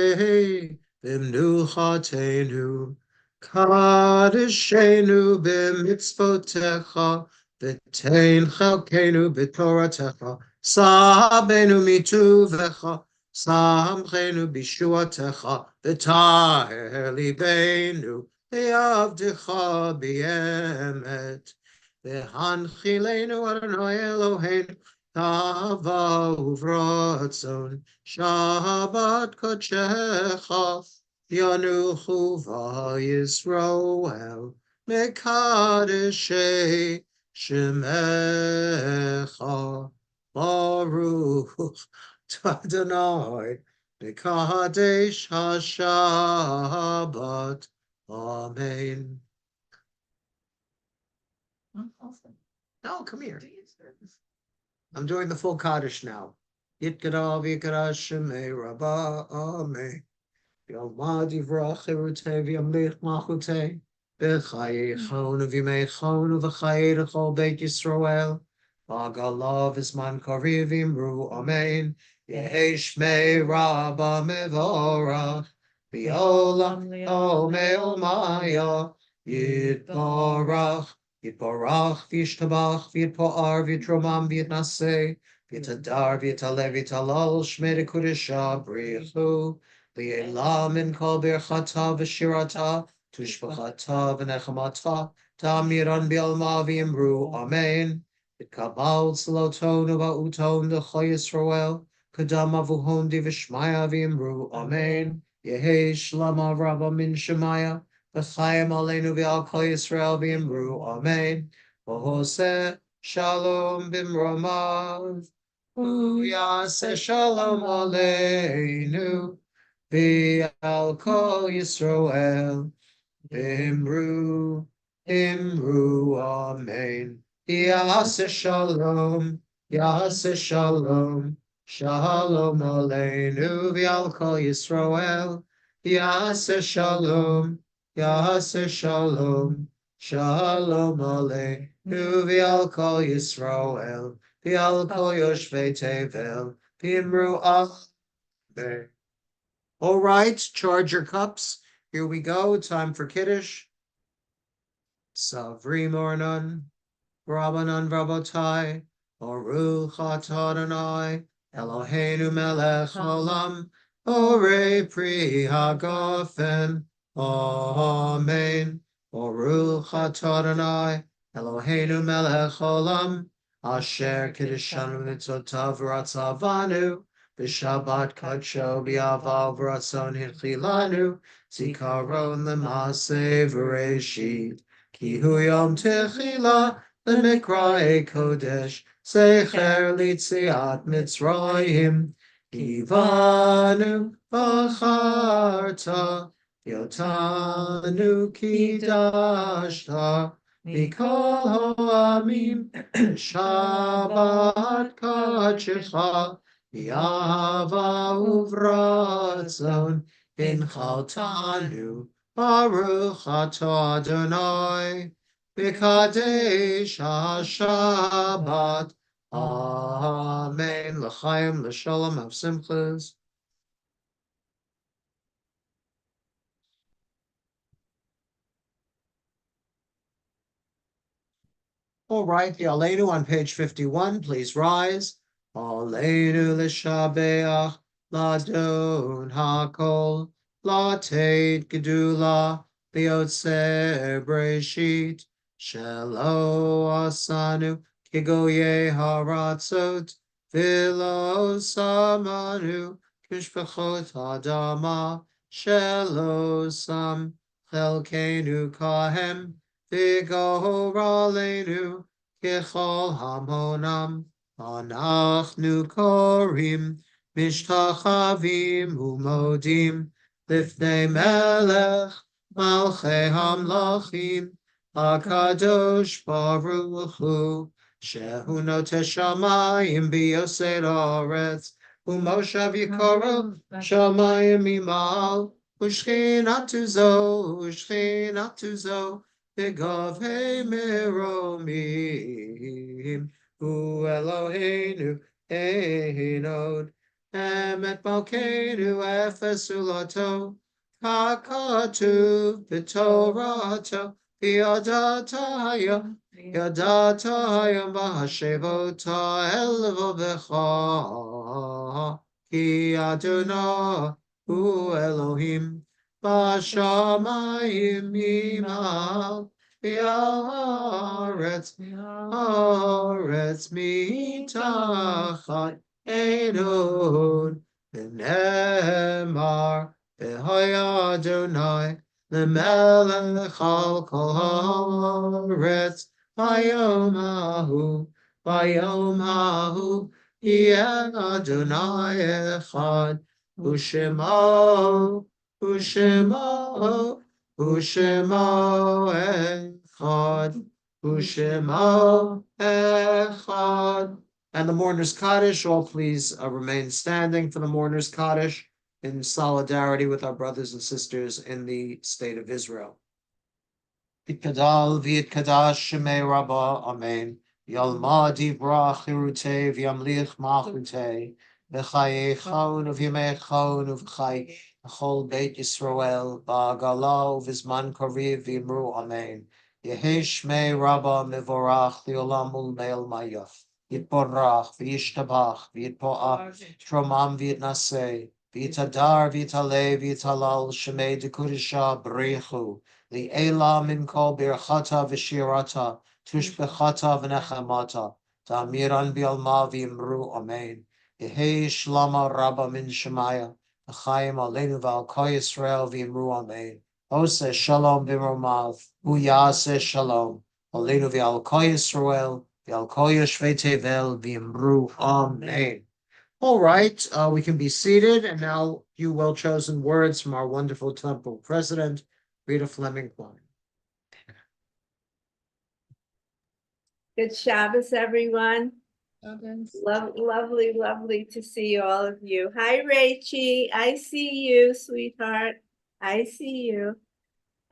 Bimnuchatenu, Kadeshenu b'mitzvotecha, v'tein chalkenu b'toratecha, sabenu mituvecha, samchenu b'shuatecha, v'taher libenu, v'yavdecha b'yemet, v'hanchilenu Adonai Eloheinu, tava uvratzon, Shabbat kodechecha, Yanuchu v'Yisroel mekadeshei shemecha Baruch Adonai mekadesh haShabbat. Amen. No, come here. I'm doing the full Kaddish now. Yitkara v'yikara shemei Rabbah. Amen. Yomad Yivrach Cherutei v'Yamlich Malchutei B'chayeichon v'Yimeichon v'chayei l'chol Beit Yisrael V'agalav v'zman kariv v'imru Amen Yehei Shmei Rabba Mevorach V'olam Omei Omaya Yitbarach v'yishtabach v'yitpo'ar v'yitromam v'yitnaseh v'yitadar v'yitaleh v'yitalal Shmei Dekudesha Brichu Li'elam min kol birchata v'shirata, tushbachata v'nechamata, ta'amiran bi'alma v'imru, amen. V'kabal tzloton v'uton d'cho Yisroel, kadam avuhon div'shmaya v'imru, amen. Yehei shlama rabba min shemaya, v'chayim aleinu v'al kol Yisrael v'imru, amen. V'hoseh shalom b'mromav, u'yaseh shalom aleinu. V'al kol Yisroel, Imru, Imru, Amen. Yaseh Shalom, Yaseh Shalom, Shalom Aleinu, V'al kol Yisroel, Yaseh Shalom, Yaseh Shalom, Shalom Aleinu, V'al kol Yisroel, V'al kol Yoshvei Tevel, V'imru Amen. All right, charge your cups. Here we go. Time for Kiddush. Savri Mornon, Rabbanan Rabbotai, Baruch atah Adonai, Eloheinu melech haolam, Borei pri hagafen. Amen. Baruch atah Adonai, Eloheinu melech haolam, Asher kiddeshanu mitzotav v'ratzavanu, B'Shabbat kadsho b'aval v'ratzon hinchilanu, Zikaron l'maseh v'reshit. Ki hu yom techila l'mikra'e kodesh, Secher litziat Mitzrayim. Kivanu v'charta, Yotanu kidashta, Mikol ha'amim, Shabbat kadshecha, Yava uvratzon, Inchaltanu, Baruch atah Adonai, B'kadesh HaShabbat. Amen. L'chaim, l'shalom, of simchas. All right, the Aleinu on page 51, please rise. Aleinu l'shabeach, ladon hakol, lateit gedula, liotzer breshit, shelo asanu, kigoye haratzot, vilo samanu, kishpachot adama, shelo sam, chelkenu kahem, Vigoralenu kechol hamonam anachnu korim mishtachavim umodim lifnei melech malchei hamlachim hakadosh baruch hu shehu notesh shamayim biyosed haaretz umoshav yikorav shamayim imal ushchinatu zo Begav hey meromim, Hu Eloheinu einod, Emet malkeinu efesulato, Kakatu b'torato, Yadataya Mahashevota elvovecha, Ki Adonai Hu Elohim, Bashamayim imal, Haaretz mitachat einod, V'nemar v'hoya Adonai l'melech al kol haaretz, Vayom hahu yeh Adonai echad, Ushemo Ushemo echad, Ushemo echad. And the mourner's Kaddish, all please remain standing for the mourner's Kaddish in solidarity with our brothers and sisters in the state of Israel. Yitkadal v'yitkadash shemei Rabbah, Amen. Yalma divra chirutei v'yamlich machutei, v'chayei chon v'yamei chon v'chayei Chol Beit Yisrael, Ba'agala u'vizman kariv v'imru Amen. Yehi Shmei Rabba Mevorach Li'olam Ulmeil Mayaf. Yitporach v'yishtabach v'yitpo'ach Tromam v'yitnaseh v'yitadar v'yitaleh v'yitalal Shemei Dekudisha B'richu Li'ela min kol birchata v'shirata tushbechata v'nechamata ta'amiran bi'alma v'imru Amen. Yehi Shlama Rabba min Shemaya Chaim Aleinu v'al Kol Yisrael v'imru Amen. Oseh Shalom b'romav, Uyaseh Shalom. Aleinu v'al Kol Yisrael v'al Kol Yoshvei Tevel v'imru Amen. All right, we can be seated, and now you well-chosen words from our wonderful temple president, Rita Fleming Klein. Good Shabbos, everyone. Lovely to see all of you. Hi, Rachie. I see you, sweetheart. I see you.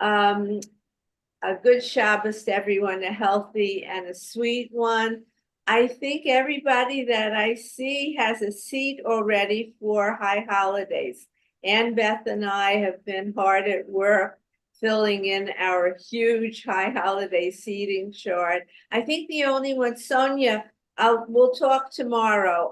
A good Shabbos to everyone, a healthy and a sweet one. I think everybody that I see has a seat already for high holidays. Ann Beth and I have been hard at work filling in our huge high holiday seating chart. I think the only one, Sonia, we'll talk tomorrow.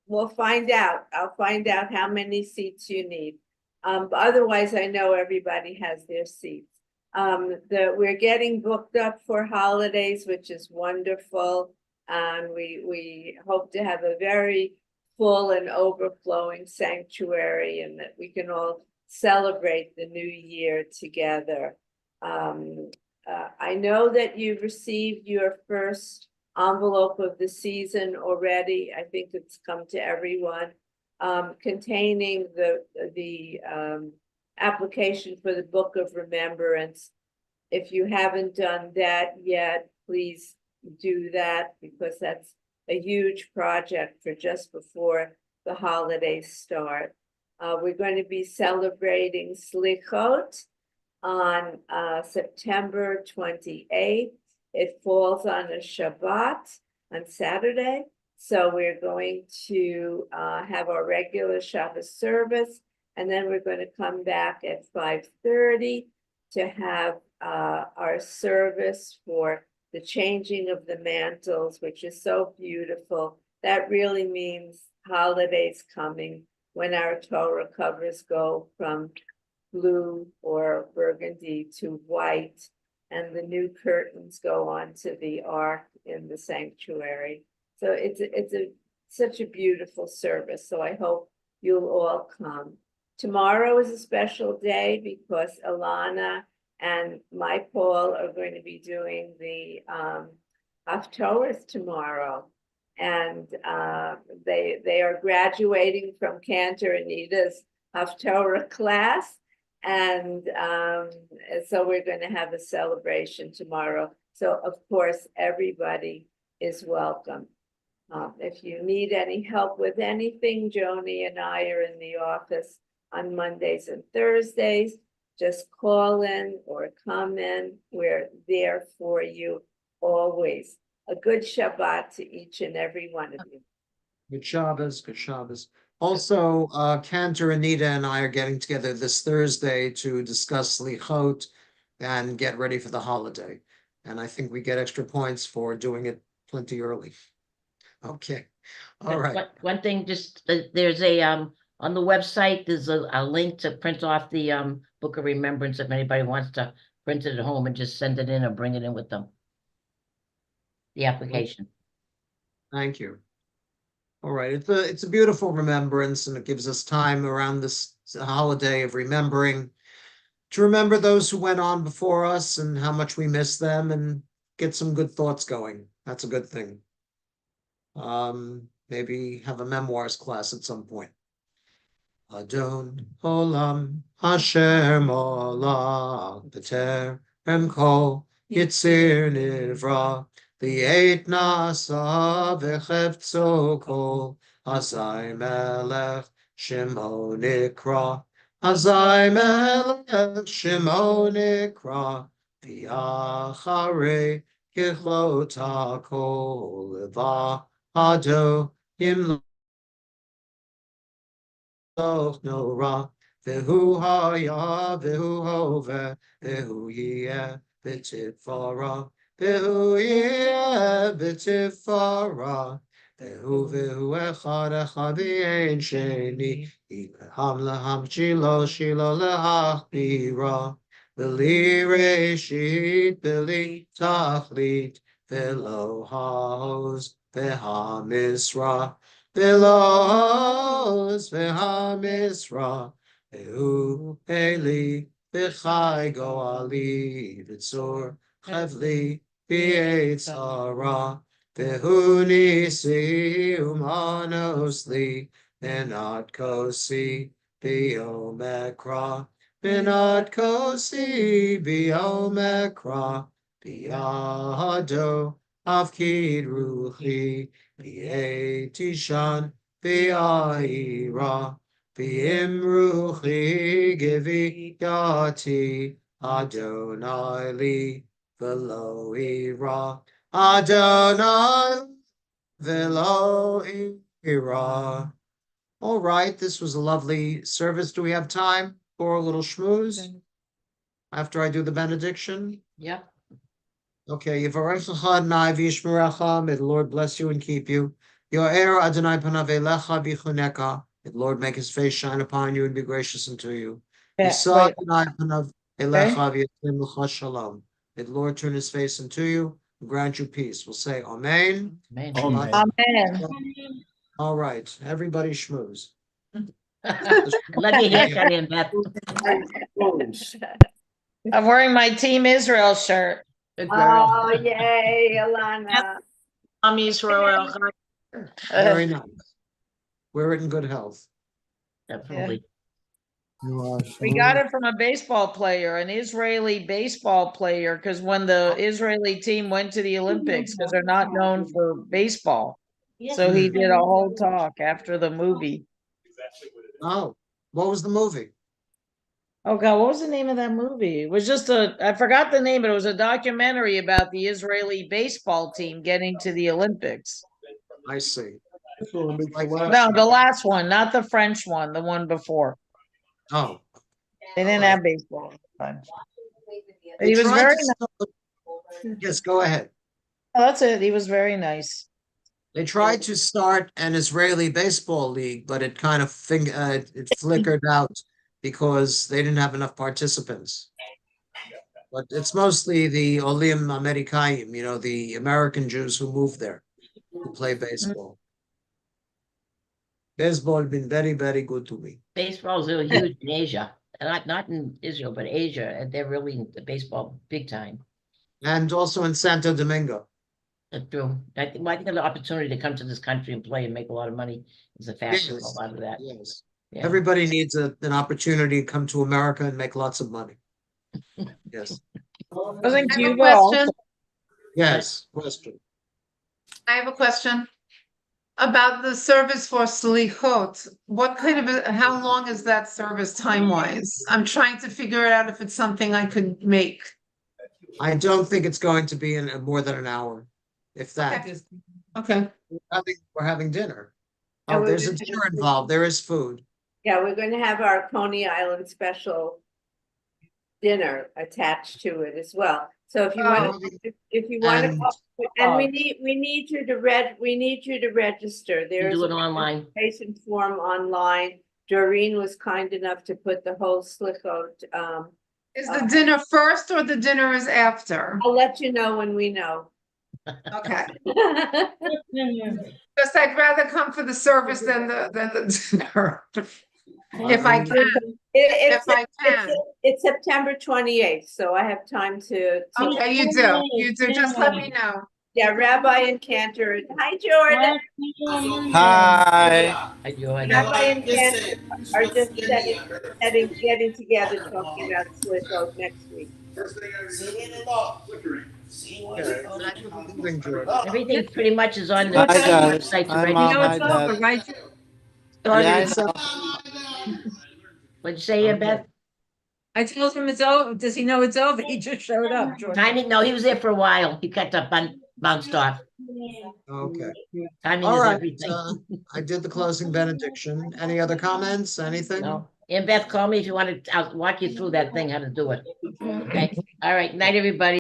We'll find out. I'll find out how many seats you need. But otherwise, I know everybody has their seats. We're getting booked up for holidays, which is wonderful. And we hope to have a very full and overflowing sanctuary, and that we can all celebrate the new year together. I know that you've received your first envelope of the season already. I think it's come to everyone, containing the application for the Book of Remembrance. If you haven't done that yet, please do that, because that's a huge project for just before the holidays start. We're going to be celebrating Slichot on September 28th. it falls on a Shabbat on Saturday. So we're going to have our regular Shabbos service, and then we're going to come back at 5:30 to have our service for the changing of the mantles, which is so beautiful. That really means holidays coming when our Torah covers go from blue or burgundy to white, and the new curtains go onto the ark in the sanctuary. So it's such a beautiful service. So I hope you'll all come. Tomorrow is a special day because Alana and my Paul are going to be doing the Haftorahs tomorrow. And they are graduating from Cantor Anita's Haftorah class. And so we're going to have a celebration tomorrow. So of course, everybody is welcome. If you need any help with anything, Joni and I are in the office on Mondays and Thursdays. Just call in or come in. We're there for you always. A good Shabbat to each and every one of you. Good Shabbos, good Shabbos. Also, Cantor, Anita, and I are getting together this Thursday to discuss Slichot and get ready for the holiday. And I think we get extra points for doing it plenty early. Okay, all right. One thing, just there's a on the website, there's a link to print off the Book of Remembrance if anybody wants to print it at home and just send it in or bring it in with them. The application. Thank you. All right, it's a beautiful remembrance, and it gives us time around this holiday of remembering to remember those who went on before us and how much we miss them, and get some good thoughts going. That's a good thing. Maybe have a memoirs class at some point. Adon Olam Asher Mola B'Terem Kol Yitzir Nivra V'Yeit Nasa V'Chevtzo Kol Azai Melech Shemo Nikra Azai Melech Shemo Nikra V'Yacharei Kichlot HaKol Leva Ado Yimlo no ra, vehu haya, vehu hove, vehu yeh, b'tifara, vehu yeh, b'tifara, vehu echad v'yein sheni, ilham laham shilo lehachbira, v'li reshit, v'li tachlit, v'lo haoz, v'hamisra, Velos v'hamisra, vehu eli v'chai goali v'tzor chavli v'yetzara, vehu nisi umanosli v'nat kosi b'yomekra, v'nat kosi b'yomekra, b'yado avkid ruchi, V'yetishan v'ya'ira, v'imruchi giviyati, Adonai li v'lo ira, Adonai v'lo ira. All right, this was a lovely service. Do we have time for a little schmooze after I do the benediction? Yep. Okay, Yivarechecha Adonai v'yishmerecha. May the Lord bless you and keep you. Yo'er Adonai panav elecha v'chuneka. May the Lord make his face shine upon you and be gracious unto you. Yisa Adonai panav elecha v'yatim l'cha shalom. May the Lord turn his face unto you and grant you peace. We'll say Amen. Man. Amen. Amen. All right, everybody schmooze. Love your haircut in, Beth. I'm wearing my Team Israel shirt. Good girl. Oh, yay, Alana. I'm Israel. Very nice. Wear it in good health. Definitely. We got it from a baseball player, an Israeli baseball player, because when the Israeli team went to the Olympics, because they're not known for baseball. So he did a whole talk after the movie. Oh, what was the movie? Oh God, what was the name of that movie? It was just I forgot the name, but it was a documentary about the Israeli baseball team getting to the Olympics. I see. No, the last one, not the French one, the one before. Oh. They didn't Alright. have baseball. But They he was tried very to nice. start- Yes, go ahead. Oh, that's it. He was very nice. They tried to start an Israeli baseball league, but it kind of it flickered out because they didn't have enough participants. But it's mostly the Olim Americaim, the American Jews who moved there to play baseball. Baseball been very, very good to me. Baseball's really huge in Asia, not in Israel, but Asia, and they're really into baseball big time. And also in Santo Domingo. That's true. I think an opportunity to come to this country and play and make a lot of money is a factor in a Yes, lot of that. yes. Yeah. Everybody needs an opportunity to come to America and make lots of money. Yes. I think I have a Cuba also. question. Yes, question. I have a question about the service for Slichot. What kind of, how long is that service time-wise? I'm trying to figure it out if it's something I could make. I don't think it's going to be in more than an hour, if that. Okay. Okay. We're having dinner. And Oh, we're there's a gonna- dinner involved. There is food. Yeah, we're gonna have our Coney Island special dinner attached to it as well. So if you want, Oh. if you want And- to, and we need you to we need you to register. You There's do it a online. registration form online. Doreen was kind enough to put the whole Slichot, Is the dinner first or the dinner is after? I'll let you know when we know. Okay. Because I'd rather come for the service than the dinner. If I can, if I can. It's September 28th, so I have time to. Okay, you do. Just let me know. Yeah, Rabbi and Cantor. Hi, Jordan. Hi. I do, I know. Rabbi and Cantor are just getting together, talking about Slichot next week. Everything pretty much is on the Hi, guys. website Hi, already. Mom. You know it's Hi, over, Dad. right? Yeah, I Started know. What'd you say, Beth? I told him it's over. Does he know it's over? He just showed up, George. Timing, no, he was there for a while. He got up bounced off. Okay. Timing All is right. everything. I did the closing benediction. Any other comments? Anything? No. And Beth, call me if you want to, I'll walk you through that thing, how to do it. Okay, all right, night, everybody.